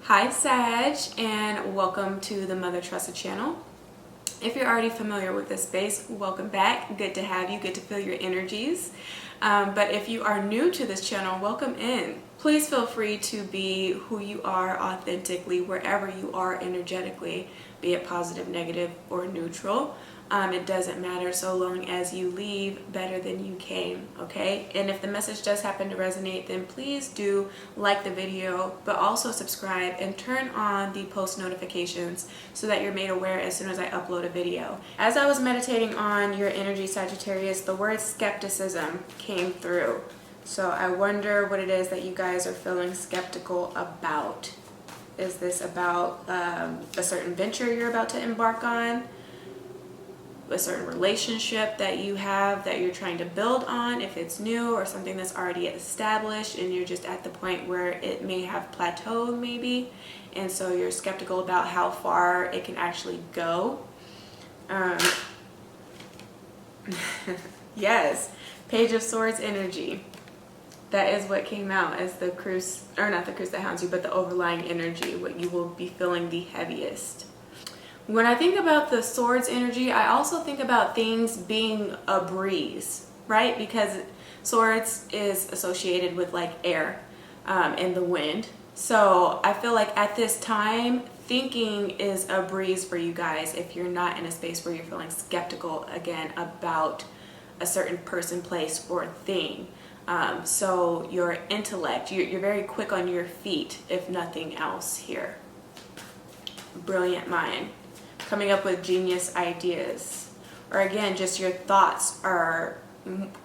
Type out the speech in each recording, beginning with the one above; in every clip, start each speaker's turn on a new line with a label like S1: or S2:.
S1: Hi Sag, and welcome to the Mother Tressa channel. If you're already familiar with this space, welcome back. Good to have you, good to feel your energies. But if you are new to this channel, welcome in. Please feel free to be who you are authentically wherever you are energetically, be it positive, negative, or neutral. It doesn't matter so long as you leave better than you came, okay? And if the message does happen to resonate, then please do like the video, but also subscribe and turn on the post notifications so that you're made aware as soon as I upload a video. As I was meditating on your energy, Sagittarius, the word skepticism came through. So I wonder what it is that you guys are feeling skeptical about. Is this about a certain venture you're about to embark on? A certain relationship that you have that you're trying to build on, if it's new, or something that's already established and you're just at the point where it may have plateaued maybe, and so you're skeptical about how far it can actually go. Yes, Page of Swords energy. That is what came out as the cruise, or not the cruise that hounds you, but the overlying energy, what you will be feeling the heaviest. When I think about the swords energy, I also think about things being a breeze, right? Because swords is associated with like air and the wind. So I feel like at this time, thinking is a breeze for you guys if you're not in a space where you're feeling skeptical again about a certain person, place, or thing. So your intellect, you're very quick on your feet, if nothing else here. Brilliant mind. Coming up with genius ideas, or again, just your thoughts are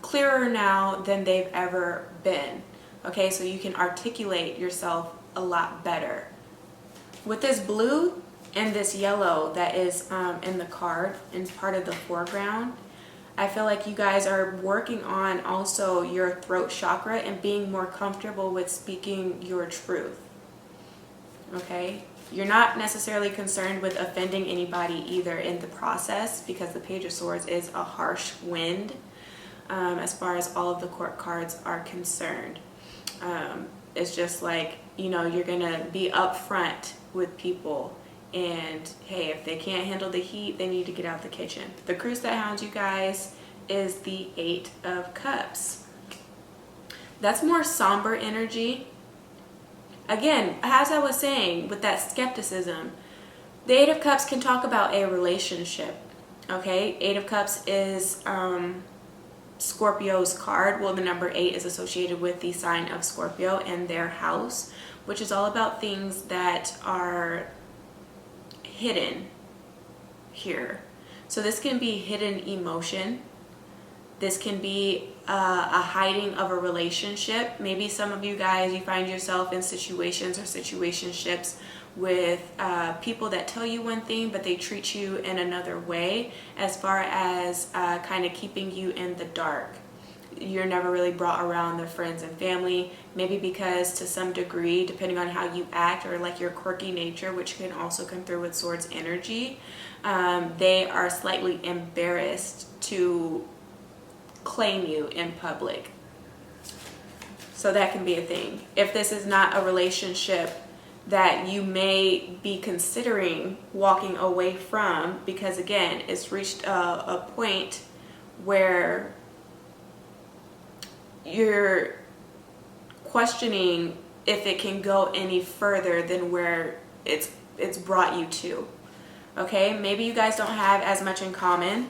S1: clearer now than they've ever been. Okay, so you can articulate yourself a lot better. With this blue and this yellow that is in the card and part of the foreground, I feel like you guys are working on also your throat chakra and being more comfortable with speaking your truth. Okay? You're not necessarily concerned with offending anybody either in the process, because the Page of Swords is a harsh wind as far as all of the court cards are concerned. It's just like, you know, you're going to be upfront with people, and hey, if they can't handle the heat, they need to get out the kitchen. The cruise that hounds you guys is the Eight of Cups. That's more somber energy. Again, as I was saying, with that skepticism, the Eight of Cups can talk about a relationship, okay? Eight of Cups is Scorpio's card. Well, the number 8 is associated with the sign of Scorpio and their house, which is all about things that are hidden here. So this can be hidden emotion. This can be a hiding of a relationship. Maybe some of you guys, you find yourself in situations or situationships with people that tell you one thing, but they treat you in another way, as far as kind of keeping you in the dark. You're never really brought around their friends and family, maybe because to some degree, depending on how you act or like your quirky nature, which can also come through with swords energy, they are slightly embarrassed to claim you in public. So that can be a thing. If this is not a relationship that you may be considering walking away from, because again, it's reached a point where you're questioning if it can go any further than where it's brought you to. Okay, maybe you guys don't have as much in common,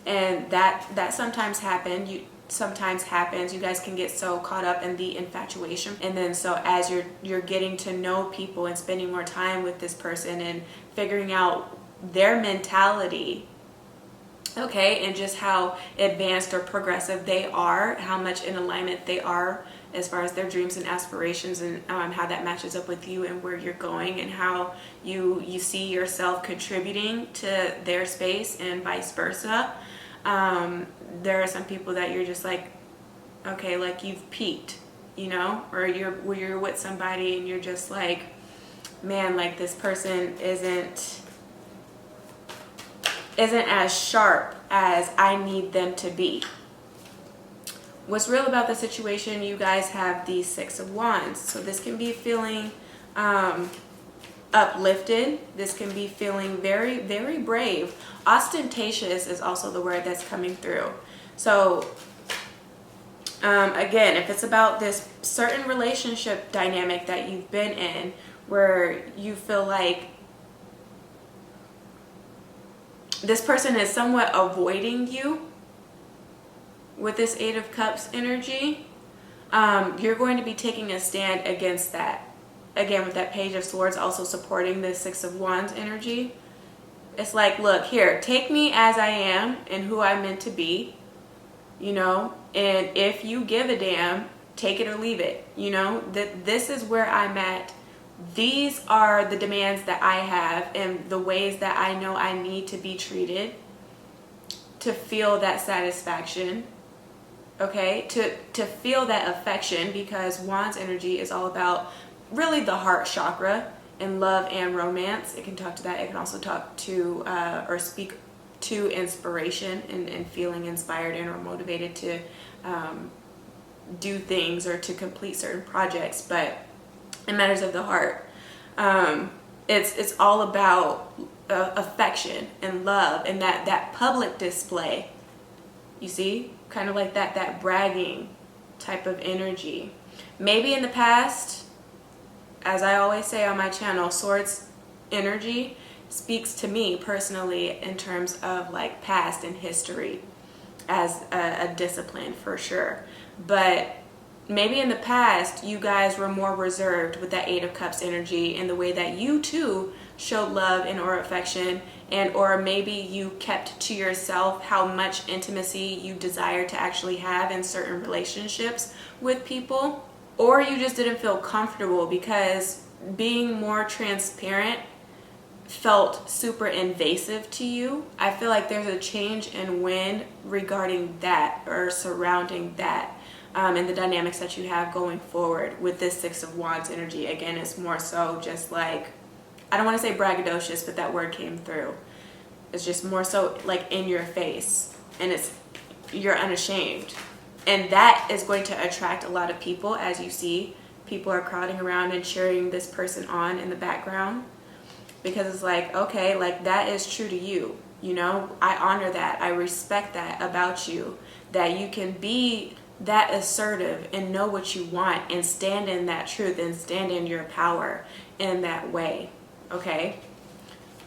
S1: and that sometimes happens. You guys can get so caught up in the infatuation, and then so as you're getting to know people and spending more time with this person and figuring out their mentality, okay, and just how advanced or progressive they are, how much in alignment they are as far as their dreams and aspirations, and how that matches up with you and where you're going, and how you see yourself contributing to their space and vice versa. There are some people that you're just like, okay, like you've peaked, you know, or you're with somebody and you're just like, man, like this person isn't as sharp as I need them to be. What's real about the situation, you guys have the Six of Wands. So this can be feeling uplifted. This can be feeling very, very brave. Ostentatious is also the word that's coming through. So again, if it's about this certain relationship dynamic that you've been in where you feel like this person is somewhat avoiding you with this Eight of Cups energy, you're going to be taking a stand against that. Again, with that Page of Swords also supporting the Six of Wands energy. It's like, look, here, take me as I am and who I'm meant to be, you know, and if you give a damn, take it or leave it, you know, that this is where I'm at. These are the demands that I have and the ways that I know I need to be treated to feel that satisfaction, okay, to feel that affection, because Wands energy is all about really the heart chakra and love and romance. It can talk to that. It can also talk to or speak to inspiration and feeling inspired and or motivated to do things or to complete certain projects. But in matters of the heart, it's all about affection and love and that public display. You see, kind of like that bragging type of energy. Maybe in the past, as I always say on my channel, Swords energy speaks to me personally in terms of like past and history as a discipline for sure. But maybe in the past you guys were more reserved with that Eight of Cups energy in the way that you too showed love and or affection, and or maybe you kept to yourself how much intimacy you desire to actually have in certain relationships with people. Or you just didn't feel comfortable because being more transparent felt super invasive to you. I feel like there's a change in wind regarding that or surrounding that, and the dynamics that you have going forward with this Six of Wands energy. Again, it's more so just like, I don't want to say braggadocious, but that word came through. It's just more so like in your face, and you're unashamed. And that is going to attract a lot of people. As you see, people are crowding around and cheering this person on in the background, because it's like, okay, like that is true to you. You know, I honor that. I respect that about you, that you can be that assertive and know what you want and stand in that truth and stand in your power in that way. Okay.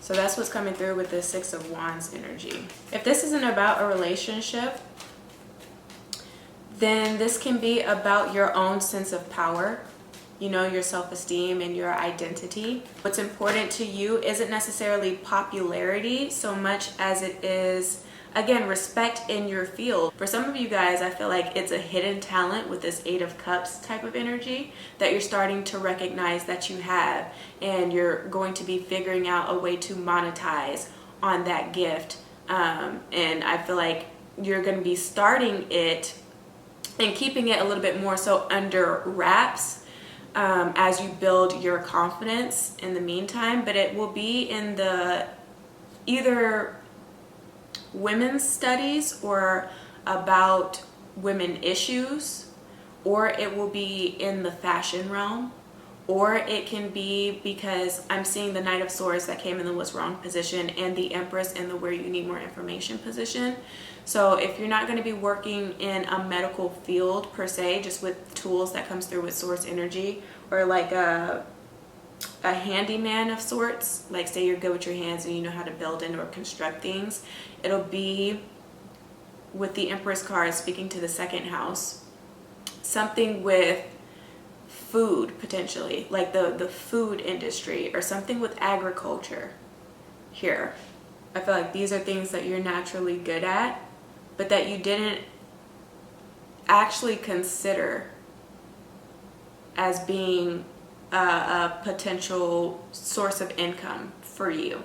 S1: So that's what's coming through with the Six of Wands energy. If this isn't about a relationship, then this can be about your own sense of power, you know, your self-esteem and your identity. What's important to you isn't necessarily popularity so much as it is, again, respect in your field. For some of you guys, I feel like it's a hidden talent with this Eight of Cups type of energy that you're starting to recognize that you have, and you're going to be figuring out a way to monetize on that gift. And I feel like you're going to be starting it and keeping it a little bit more so under wraps as you build your confidence in the meantime. But it will be in the either women's studies or about women issues, or it will be in the fashion realm, or it can be because I'm seeing the Knight of Swords that came in the what's wrong position and the Empress in the where you need more information position. So if you're not going to be working in a medical field per se, just with tools that comes through with Swords energy, or like a handyman of sorts, like say you're good with your hands and you know how to build and or construct things, it'll be with the Empress card speaking to the second house, something with food potentially, like the food industry, or something with agriculture here. I feel like these are things that you're naturally good at, but that you didn't actually consider as being a potential source of income for you.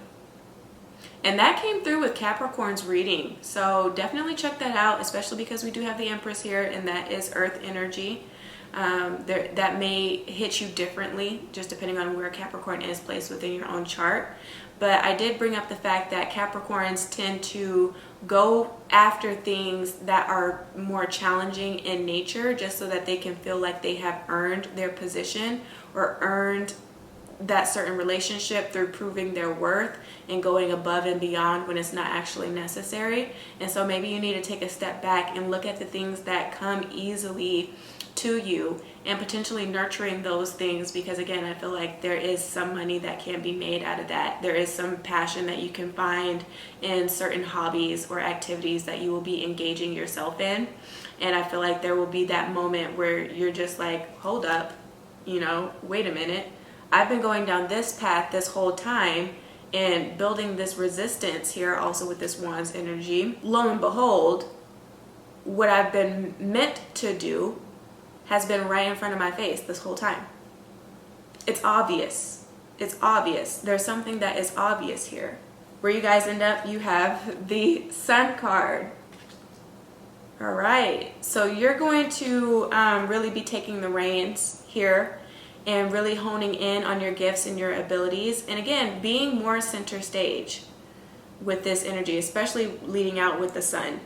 S1: And that came through with Capricorn's reading. So definitely check that out, especially because we do have the Empress here, and that is earth energy. That may hit you differently just depending on where Capricorn is placed within your own chart. But I did bring up the fact that Capricorns tend to go after things that are more challenging in nature, just so that they can feel like they have earned their position or earned that certain relationship through proving their worth and going above and beyond when it's not actually necessary. And so maybe you need to take a step back and look at the things that come easily to you and potentially nurturing those things, because again, I feel like there is some money that can be made out of that. There is some passion that you can find in certain hobbies or activities that you will be engaging yourself in. And I feel like there will be that moment where you're just like, hold up, wait a minute. I've been going down this path this whole time and building this resistance here also with this Wands energy. Lo and behold, what I've been meant to do has been right in front of my face this whole time. It's obvious. It's obvious. There's something that is obvious here. Where you guys end up, you have the Sun card. All right. So you're going to really be taking the reins here and really honing in on your gifts and your abilities. And again, being more center stage with this energy, especially leading out with the Sun.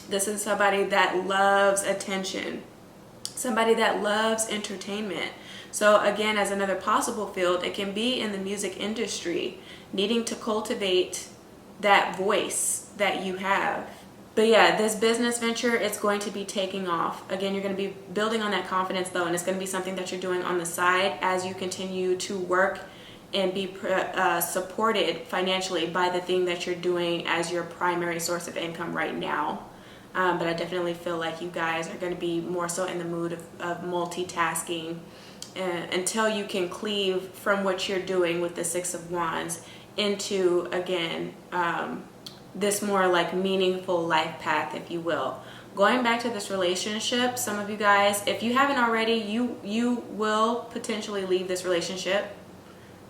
S1: This is somebody that loves attention, somebody that loves entertainment. So again, as another possible field, it can be in the music industry, needing to cultivate that voice that you have. But yeah, this business venture, it's going to be taking off. Again, you're going to be building on that confidence though, and it's going to be something that you're doing on the side as you continue to work and be supported financially by the thing that you're doing as your primary source of income right now. But I definitely feel like you guys are going to be more so in the mood of multitasking until you can cleave from what you're doing with the Six of Wands into, again, this more like meaningful life path, if you will. Going back to this relationship, some of you guys, if you haven't already, you will potentially leave this relationship.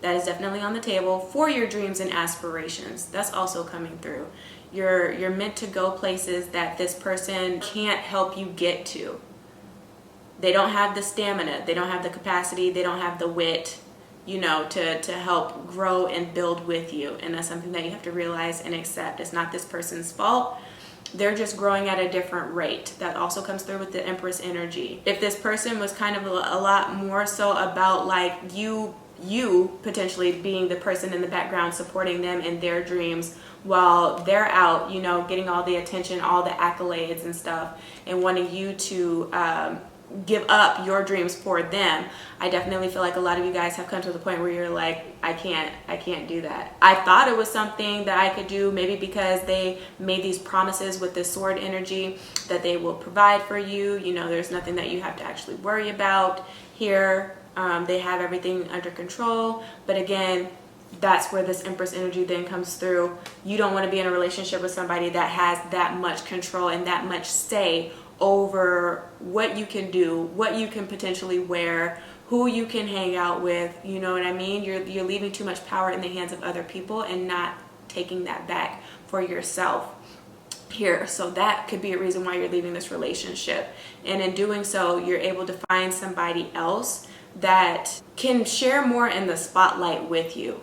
S1: That is definitely on the table for your dreams and aspirations. That's also coming through. You're meant to go places that this person can't help you get to. They don't have the stamina, they don't have the capacity, they don't have the wit, to help grow and build with you. And that's something that you have to realize and accept. It's not this person's fault. They're just growing at a different rate. That also comes through with the Empress energy. If this person was kind of a lot more so about like you potentially being the person in the background supporting them in their dreams while they're out, getting all the attention, all the accolades and stuff, and wanting you to give up your dreams for them, I definitely feel like a lot of you guys have come to the point where you're like, I can't do that. I thought it was something that I could do, maybe because they made these promises with this Sword energy that they will provide for you. There's nothing that you have to actually worry about here. They have everything under control. But again, that's where this Empress energy then comes through. You don't want to be in a relationship with somebody that has that much control and that much say over what you can do, what you can potentially wear, who you can hang out with. You know what I mean? You're leaving too much power in the hands of other people and not taking that back for yourself here. So that could be a reason why you're leaving this relationship. And in doing so, you're able to find somebody else that can share more in the spotlight with you.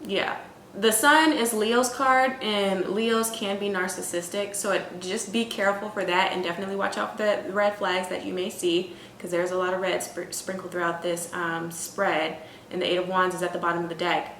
S1: Yeah. The Sun is Leo's card, and Leos can be narcissistic, so just be careful for that, and definitely watch out for the red flags that you may see, because there's a lot of red sprinkled throughout this spread, and the Eight of Wands is at the bottom of the deck.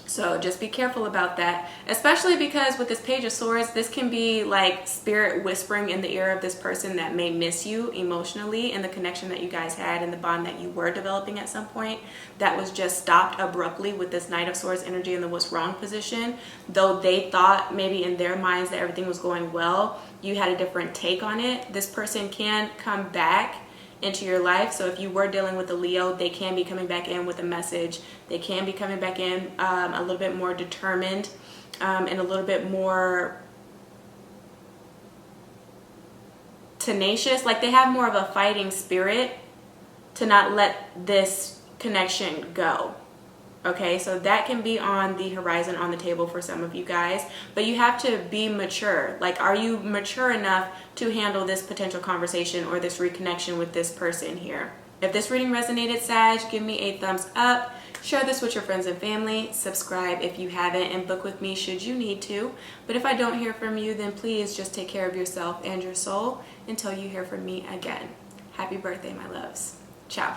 S1: So just be careful about that, especially because with this Page of Swords, this can be like spirit whispering in the ear of this person that may miss you emotionally, and the connection that you guys had and the bond that you were developing at some point that was just stopped abruptly with this Knight of Swords energy in the what's wrong position. Though they thought maybe in their minds that everything was going well, you had a different take on it. This person can come back into your life. So if you were dealing with a Leo, they can be coming back in with a message. They can be coming back in a little bit more determined and a little bit more tenacious. Like they have more of a fighting spirit to not let this connection go. Okay, so that can be on the horizon, on the table for some of you guys, but you have to be mature. Like, are you mature enough to handle this potential conversation or this reconnection with this person here? If this reading resonated, Sag, give me a thumbs up. Share this with your friends and family. Subscribe if you haven't, and book with me should you need to. But if I don't hear from you, then please just take care of yourself and your soul until you hear from me again. Happy birthday, my loves. Ciao.